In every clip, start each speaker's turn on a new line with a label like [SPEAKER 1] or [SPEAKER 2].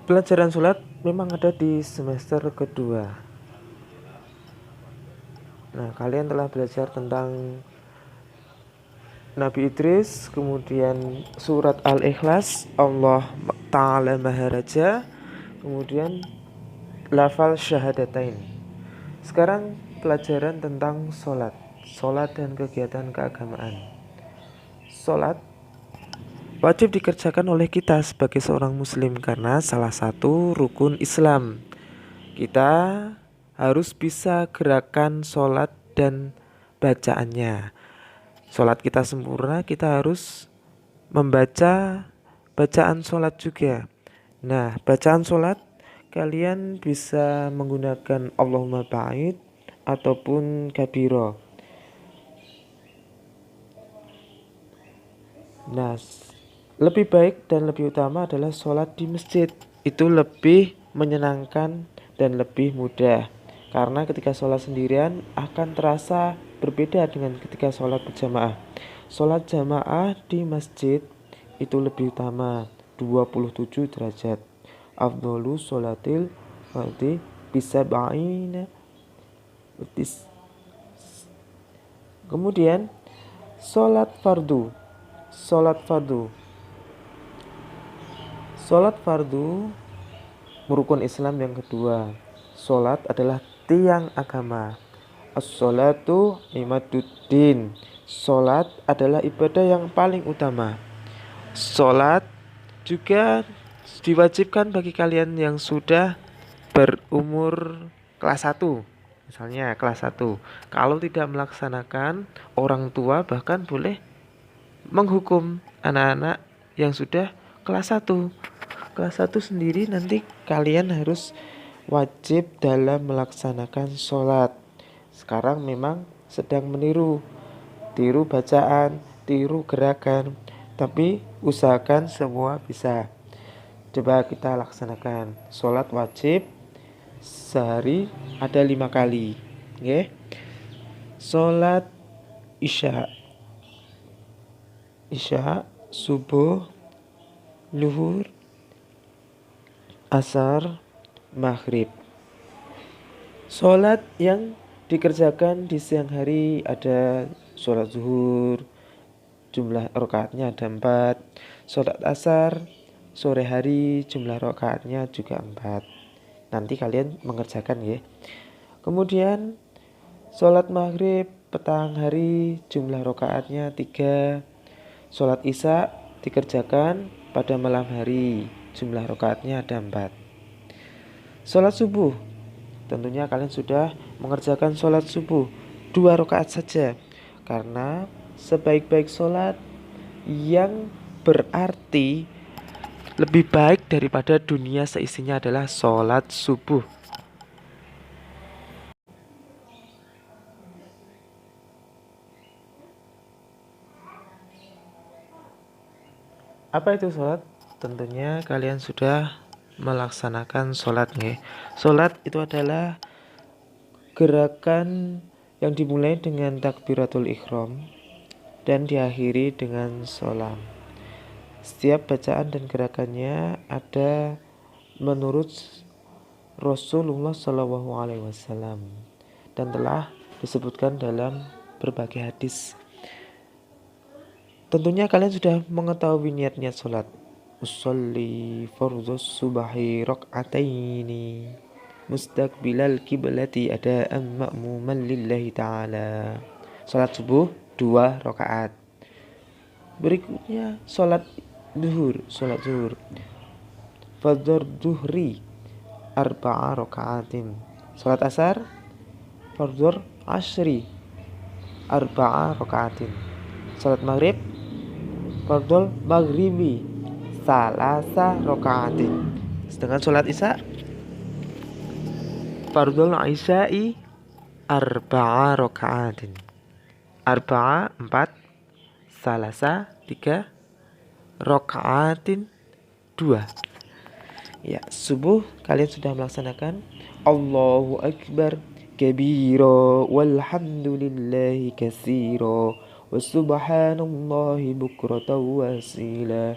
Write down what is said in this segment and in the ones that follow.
[SPEAKER 1] Pelajaran sholat memang ada di semester kedua. Nah, kalian telah belajar tentang Nabi Idris, kemudian surat Al-Ikhlas, Allah Ta'ala Maha Raja, kemudian lafal syahadatain. Sekarang pelajaran tentang sholat dan kegiatan keagamaan. Sholat wajib dikerjakan oleh kita sebagai seorang muslim karena salah satu rukun Islam. Kita harus bisa gerakan sholat dan bacaannya. Sholat kita sempurna, kita harus membaca bacaan sholat juga. Nah, bacaan sholat kalian bisa menggunakan Allahumma ba'id ataupun kabiro. Nah, lebih baik dan lebih utama adalah sholat di masjid. Itu lebih menyenangkan dan lebih mudah. Karena ketika sholat sendirian akan terasa berbeda dengan ketika sholat berjamaah. Sholat jamaah di masjid itu lebih utama, 27 derajat. Afdolu sholatil fardi bisa ba'ina. Kemudian sholat fardu. Sholat fardu. Sholat fardu merukun Islam yang kedua. Sholat adalah tiang agama. As-sholatu imaduddin. Sholat adalah ibadah yang paling utama. Sholat juga diwajibkan bagi kalian yang sudah berumur kelas 1. Misalnya kelas 1. Kalau tidak melaksanakan, orang tua bahkan boleh menghukum anak-anak yang sudah kelas 1. Kelas 1 sendiri nanti kalian harus wajib dalam melaksanakan sholat. Sekarang memang sedang tiru bacaan, tiru gerakan, tapi usahakan semua bisa. Coba kita laksanakan. Sholat wajib sehari ada 5 kali. Oke? Sholat isya, subuh, luhur, asar, maghrib. Sholat yang dikerjakan di siang hari ada sholat zuhur, jumlah rakaatnya ada 4. Sholat asar, sore hari jumlah rakaatnya juga 4. Nanti kalian mengerjakan ya. Kemudian sholat maghrib petang hari jumlah rakaatnya 3. Sholat isya dikerjakan pada malam hari, jumlah rakaatnya ada 4. Sholat subuh, tentunya kalian sudah mengerjakan sholat subuh 2 rakaat saja. Karena sebaik-baik sholat yang berarti lebih baik daripada dunia seisinya adalah sholat subuh. Apa itu sholat? Tentunya kalian sudah melaksanakan sholat nih. Sholat itu adalah gerakan yang dimulai dengan takbiratul ihram dan diakhiri dengan salam. Setiap bacaan dan gerakannya ada menurut Rasulullah SAW dan telah disebutkan dalam berbagai hadis. Tentunya kalian sudah mengetahui niat-niat sholat. Usolli fardhus subahi rak'ataini mustaqbilal kiblati ada'an ma'muman lillahi ta'ala. Sholat subuh 2 rakaat. Berikutnya sholat zuhur. Fardhu duhri arba'a raka'atin. Sholat asar fardhu asri arba'a raka'atin. Sholat maghrib fardhu maghribi salasa raka'atin. Sedangkan sholat isya fardhu isya'i arba'a raka'atin. Arba'a 4, salasa 3, raka'atin 2. Ya, subuh kalian sudah melaksanakan Allahu Akbar kabira walhamdulillahi katsira wa subhanallahi bukratan wasila.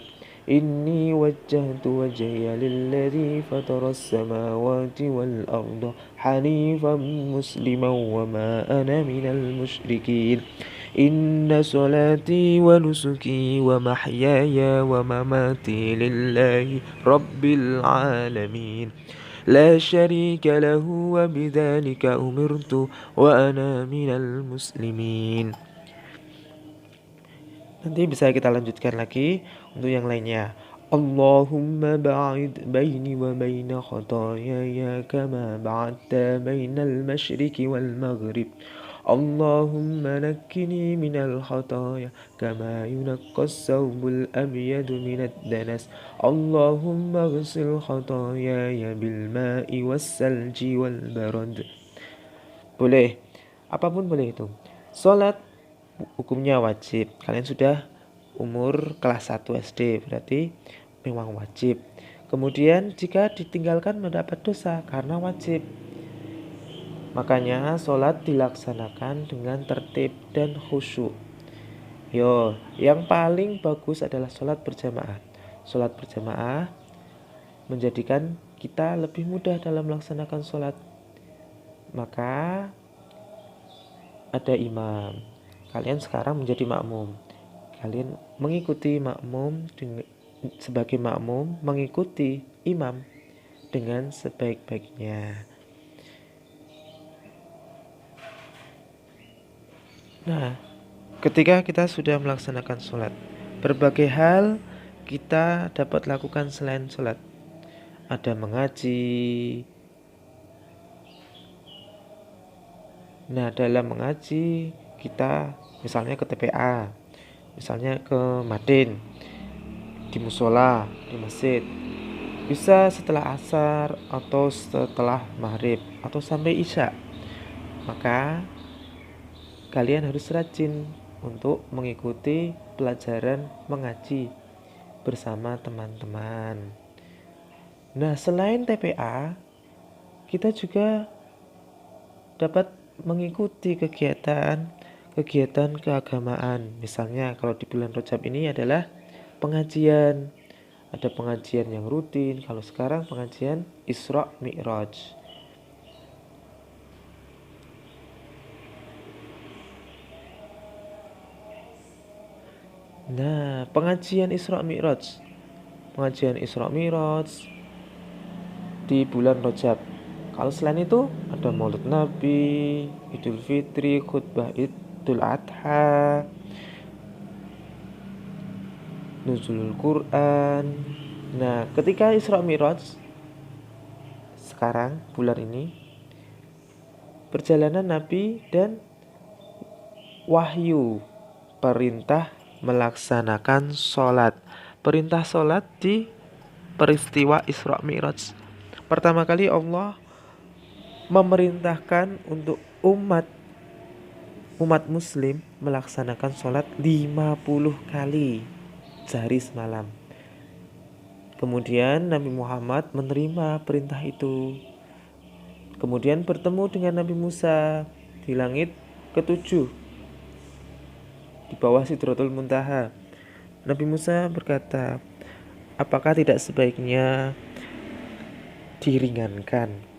[SPEAKER 1] Inni wajjahtu wajhiya lilladzi fataras samawati wal arda hanifan musliman wa ma ana minal musyrikin. Inna salati wa nusuki wa mahyaya wa mamati lillahi rabbil alamin. La syarika lahu wa bidzalika umirtu wa ana minal muslimin. Nanti bisa kita lanjutkan lagi untuk yang lainnya. Allahumma ba'id baini wa baina khataayaya kama ba'adta bainal masyriqi wal maghrib. Allahumma nakkini minal khataaya kama yunaqqas sawbul abyadu minad danas. Allahumma ghsil khataayaya bil ma'i was salji wal barad. Boleh, apapun boleh itu. Salat hukumnya wajib. Kalian sudah umur kelas 1 SD, berarti memang wajib. Kemudian jika ditinggalkan mendapat dosa karena wajib. Makanya sholat dilaksanakan dengan tertib dan khusyuk. Yang paling bagus adalah sholat berjamaah. Sholat berjamaah menjadikan kita lebih mudah dalam melaksanakan sholat. Maka ada imam. Kalian sekarang menjadi makmum. Kalian mengikuti makmum sebagai makmum, mengikuti imam dengan sebaik-baiknya. Nah, ketika kita sudah melaksanakan sholat, berbagai hal kita dapat lakukan selain sholat. Ada mengaji. Nah, dalam mengaji kita misalnya ke TPA, misalnya ke Madin, di musola, di masjid. Bisa setelah asar atau setelah maghrib atau sampai isya. Maka kalian harus rajin untuk mengikuti pelajaran mengaji bersama teman-teman. Nah, selain TPA, kita juga dapat mengikuti kegiatan keagamaan. Misalnya kalau di bulan Rajab ini adalah pengajian. Ada pengajian yang rutin. Kalau sekarang pengajian Isra Mi'raj. Nah, pengajian Isra Mi'raj di bulan Rajab. Kalau selain itu ada Maulid Nabi, Idul Fitri, khutbah Idul Adha, Nuzulul Quran. Nah, ketika Isra Mi'raj sekarang bulan ini, perjalanan Nabi dan wahyu, perintah melaksanakan sholat. Perintah sholat di peristiwa Isra Mi'raj. Pertama kali Allah memerintahkan untuk umat muslim melaksanakan sholat 50 kali sehari semalam. Kemudian Nabi Muhammad menerima perintah itu. Kemudian bertemu dengan Nabi Musa di langit ke-7 di bawah Sidratul Muntaha. Nabi Musa berkata, apakah tidak sebaiknya diringankan?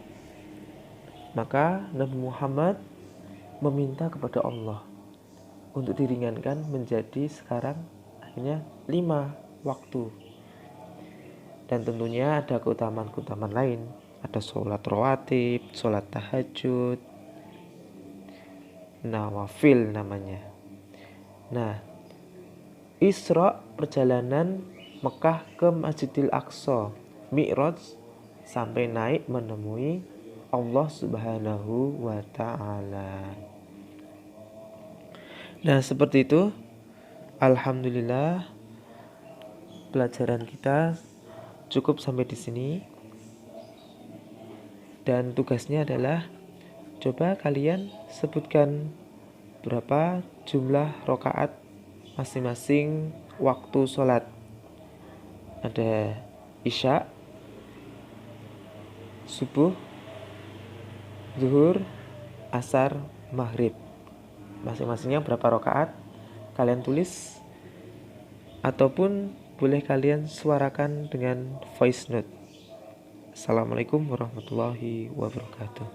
[SPEAKER 1] Maka Nabi Muhammad meminta kepada Allah untuk diringankan menjadi sekarang akhirnya 5 waktu. Dan tentunya ada keutamaan-keutamaan lain. Ada sholat rawatib, sholat tahajud, nawafil namanya. Nah, Isra perjalanan Mekah ke Masjidil Aqsa, Mi'raj sampai naik menemui Allah Subhanahu wa ta'ala. Nah, seperti itu. Alhamdulillah, pelajaran kita cukup sampai di sini. Dan tugasnya adalah coba kalian sebutkan berapa jumlah rakaat masing-masing waktu sholat. Ada isya, subuh, zuhur, asar, maghrib. Masing-masingnya berapa rakaat? Kalian tulis ataupun boleh kalian suarakan dengan voice note. Assalamualaikum warahmatullahi wabarakatuh.